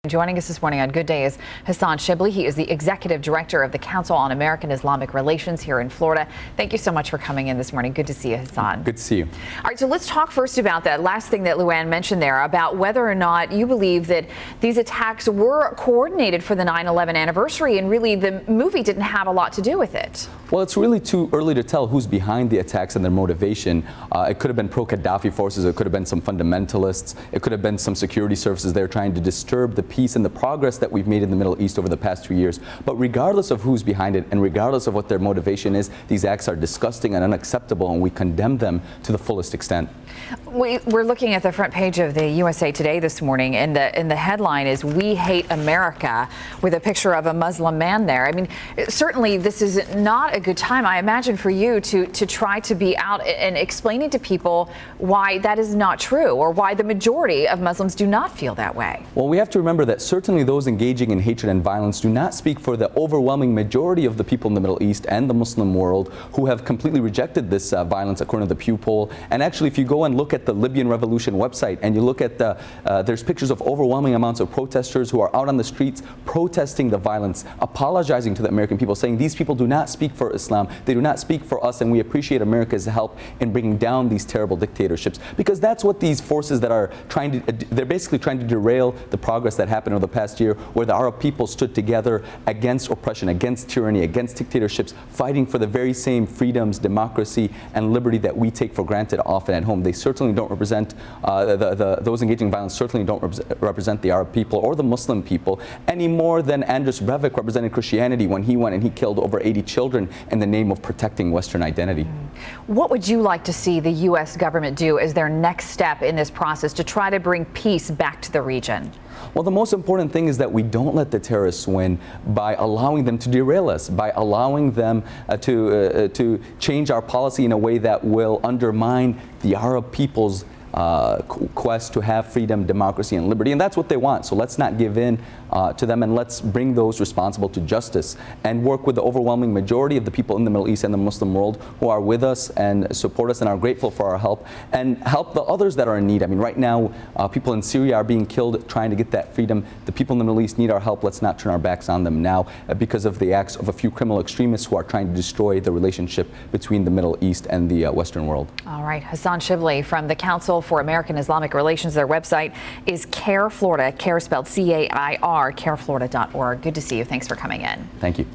Joining us this morning on Good Day is Hassan Shibli. He is the Executive Director of the Council on American-Islamic Relations here in Florida. Thank you so much for coming in this morning. Good to see you, Hassan. Good to see you. All right, so let's talk first about that last thing that Luann mentioned there about whether or not you believe that these attacks were coordinated for the 9/11 anniversary, and really the movie didn't have a lot to do with it. Well, it's really too early to tell who's behind the attacks and their motivation. It could have been pro-Gaddafi forces. It could have been some fundamentalists. It could have been some security services there trying to disturb the peace and the progress that we've made in the Middle East over the past 2 years. But regardless of who's behind it and regardless of what their motivation is, these acts are disgusting and unacceptable, and we condemn them to the fullest extent. We're looking at the front page of the USA Today this morning, and the headline is "We Hate America," with a picture of a Muslim man there. I mean, certainly this is not a good time, I imagine, for you to try to be out and explaining to people why that is not true, or why the majority of Muslims do not feel that way. Well, we have to remember that certainly those engaging in hatred and violence do not speak for the overwhelming majority of the people in the Middle East and the Muslim world who have completely rejected this violence, according to the Pew poll. And actually, if you go and look at the Libyan Revolution website and you look at there's pictures of overwhelming amounts of protesters who are out on the streets protesting the violence, apologizing to the American people, saying these people do not speak for Islam, they do not speak for us, and we appreciate America's help in bringing down these terrible dictatorships. Because that's what these forces that are trying to, they're basically trying to derail the progress that happened over the past year, where the Arab people stood together against oppression, against tyranny, against dictatorships, fighting for the very same freedoms, democracy, and liberty that we take for granted often at home. They certainly don't represent, those engaging in violence certainly don't represent the Arab people or the Muslim people any more than Andras Breivik represented Christianity when he went and he killed over 80 children in the name of protecting Western identity. What would you like to see the U.S. government do as their next step in this process to try to bring peace back to the region? Well, the most important thing is that we don't let the terrorists win by allowing them to derail us, by allowing them to change our policy in a way that will undermine the Arab people's quest to have freedom, democracy, and liberty. And that's what they want. So let's not give in to them, and let's bring those responsible to justice and work with the overwhelming majority of the people in the Middle East and the Muslim world who are with us and support us and are grateful for our help, and help the others that are in need. I mean, right now, people in Syria are being killed trying to get that freedom. The people in the Middle East need our help. Let's not turn our backs on them now because of the acts of a few criminal extremists who are trying to destroy the relationship between the Middle East and the Western world. All right. Hassan Shibli from the Council for American-Islamic Relations. Their website is CAIR Florida, CAIR spelled C-A-I-R, cairflorida.org. Good to see you. Thanks for coming in. Thank you.